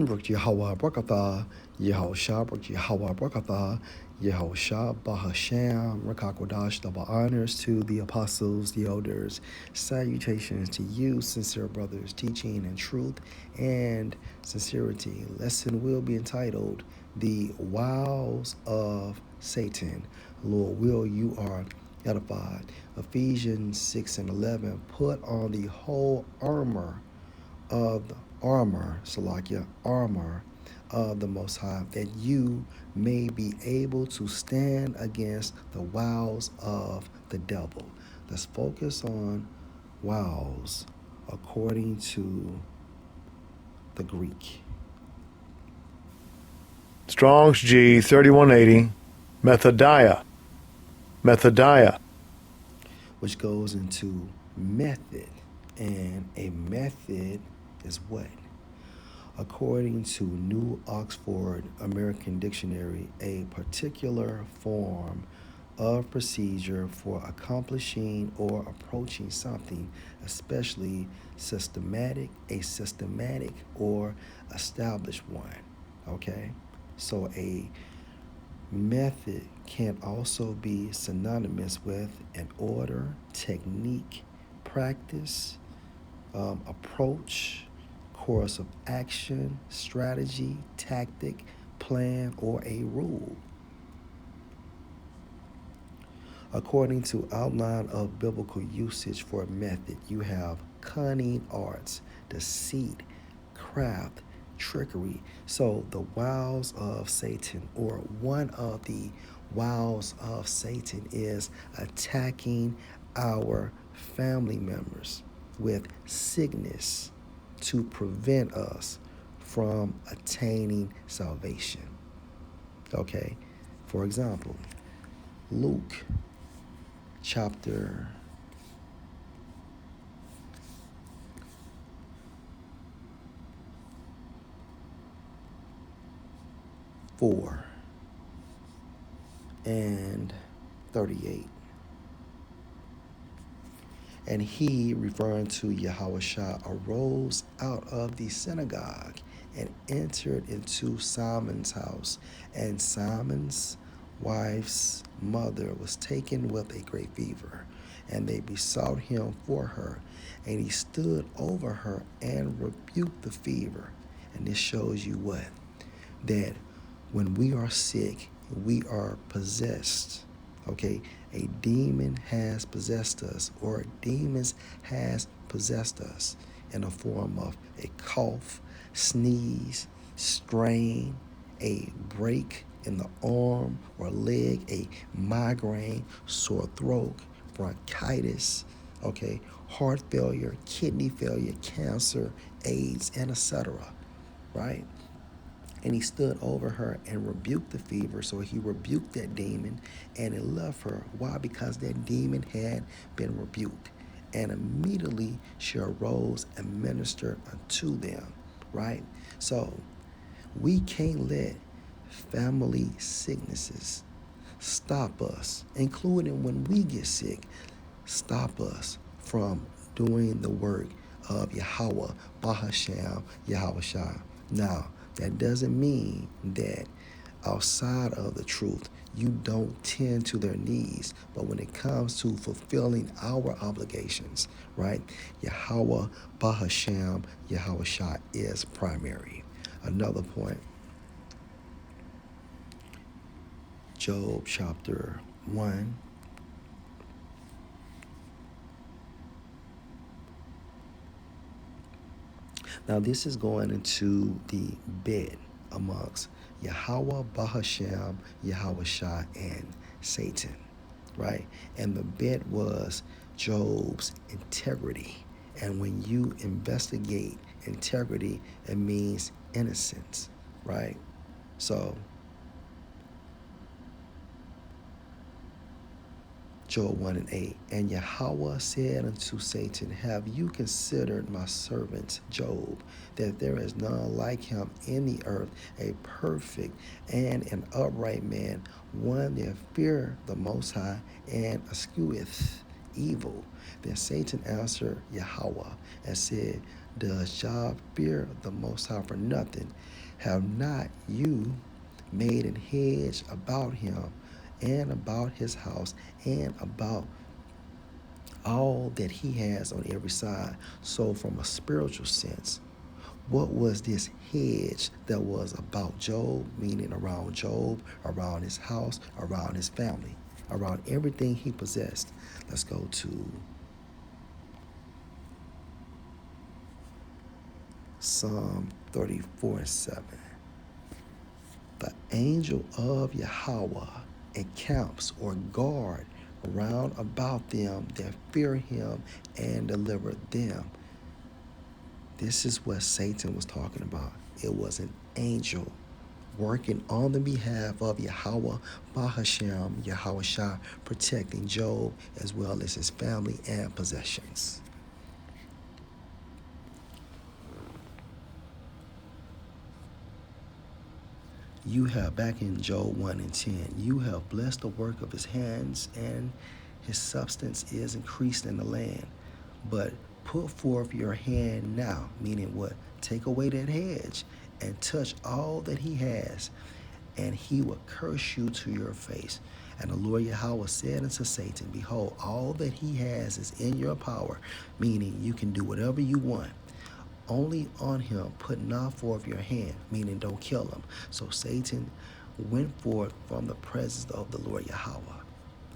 Barak Yahweh Barakatha, Yahusha Barak Yahweh Barakatha, Yahusha Bahasham, Rakakwadash, double honors to the apostles, the elders, salutations to you, sincere brothers, teaching in truth and sincerity. Lesson will be entitled The Wiles of Satan. Lord, will you are edified. Ephesians 6 and 11, put on the whole of the armor of the Most High, that you may be able to stand against the wiles of the devil. Let's focus on wiles according to the Greek. Strong's G 3180, Methodia, Which goes into method. And a method is what? According to New Oxford American Dictionary, a particular form of procedure for accomplishing or approaching something, especially a systematic or established one. Okay? So a method can also be synonymous with an order, technique, practice, approach, course of action, strategy, tactic, plan, or a rule. According to outline of biblical usage for a method, you have cunning arts, deceit, craft, trickery. So the wiles of Satan, or one of the wiles of Satan, is attacking our family members with sickness to prevent us from attaining salvation. Okay? For example, Luke chapter 4 and 38. And he, referring to Yahushua, arose out of the synagogue and entered into Simon's house. And Simon's wife's mother was taken with a great fever, and they besought him for her. And he stood over her and rebuked the fever. And this shows you what? That when we are sick, we are possessed. Okay, a demon has possessed us, or demons has possessed us in the form of a cough, sneeze, strain, a break in the arm or leg, a migraine, sore throat, bronchitis, okay, heart failure, kidney failure, cancer, AIDS, and etc. Right? And he stood over her and rebuked the fever. So he rebuked that demon and it left her. Why? Because that demon had been rebuked. And immediately she arose and ministered unto them. Right? So we can't let family sicknesses stop us, including when we get sick, stop us from doing the work of Yahweh, Bahasham, Yahushua. Now, that doesn't mean that outside of the truth, you don't tend to their needs. But when it comes to fulfilling our obligations, right, Yahweh, Bahasham, Yahushua is primary. Another point, Job chapter 1. Now, this is going into the bet amongst Yahweh, Bahasham, Yahushua, and Satan, right? And the bet was Job's integrity. And when you investigate integrity, it means innocence, right? So, Job 1 and 8. And Yahweh said unto Satan, have you considered my servant Job, that there is none like him in the earth, a perfect and an upright man, one that fear the Most High and escheweth evil? Then Satan answered Yahweh and said, Does Yah fear the Most High for nothing? Have not you made an hedge about him and about his house and about all that he has on every side? So, from a spiritual sense, what was this hedge that was about Job, meaning around Job, around his house, around his family, around everything he possessed? Let's go to Psalm 34 and 7. The angel of Yahweh encamps or guard round about them that fear him and deliver them. This is what Satan was talking about. It was an angel working on the behalf of Yahweh, Bahashem, Yahweh Shah, protecting Job as well as his family and possessions. You have, back in Job 1 and 10, you have blessed the work of his hands, and his substance is increased in the land. But put forth your hand now, meaning what? Take away that hedge and touch all that he has, and he will curse you to your face. And the Lord Yahweh said unto Satan, behold, all that he has is in your power, meaning you can do whatever you want. Only on him put not forth your hand, meaning don't kill him. So Satan went forth from the presence of the Lord Yahweh,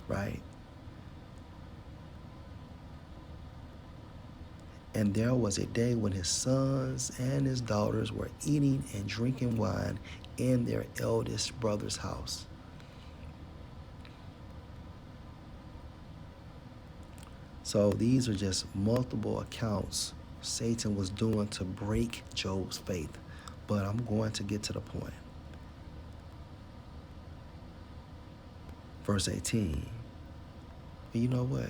right? And there was a day when his sons and his daughters were eating and drinking wine in their eldest brother's house. So these are just multiple accounts Satan was doing to break Job's faith. But I'm going to get to the point. Verse 18. And you know what?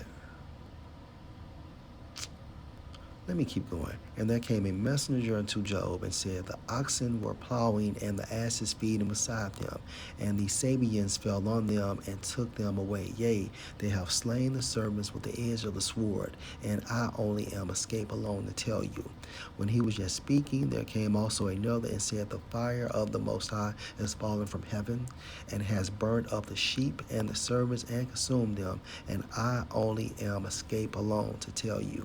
Let me keep going. And there came a messenger unto Job and said, the oxen were plowing and the asses feeding beside them, and the Sabeans fell on them and took them away. Yea, they have slain the servants with the edge of the sword, and I only am escaped alone to tell you. When he was yet speaking, there came also another and said, the fire of the Most High is fallen from heaven, and has burnt up the sheep and the servants and consumed them, and I only am escaped alone to tell you.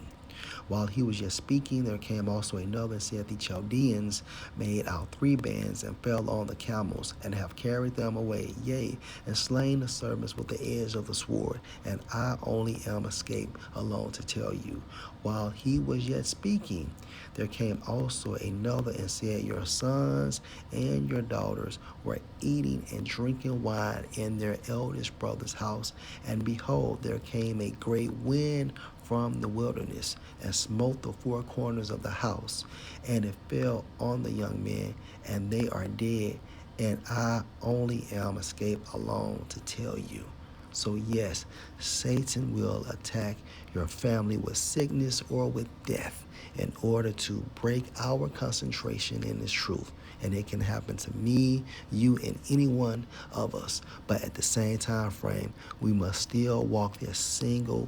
While he was yet speaking, there came also another and said, the Chaldeans made out 3 bands and fell on the camels and have carried them away, yea, and slain the servants with the edge of the sword, and I only am escaped alone to tell you. While he was yet speaking, there came also another and said, your sons and your daughters were eating and drinking wine in their eldest brother's house, and behold, there came a great wind from the wilderness and smote the 4 corners of the house, and it fell on the young men, and they are dead, and I only am escaped alone to tell you. So yes, Satan will attack your family with sickness or with death in order to break our concentration in this truth. And it can happen to me, you, and any one of us. But at the same time frame, we must still walk this single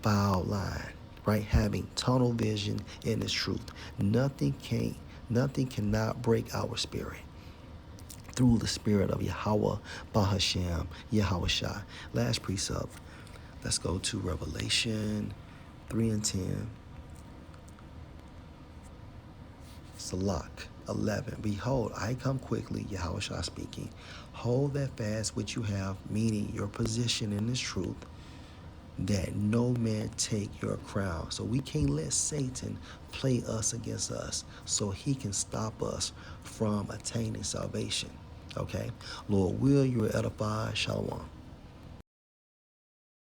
file line, right? Having tunnel vision in this truth. Nothing cannot break our spirit through the spirit of Yahweh, Bahashem, Yahweh Shah. Last precept. Let's go to Revelation 3 and 10. Salak 11. Behold, I come quickly, Yahweh Shah speaking. Hold that fast which you have, meaning your position in this truth, that no man take your crown. So we can't let Satan play us against us so he can stop us from attaining salvation. Okay? Lord, will you edify? Shalom.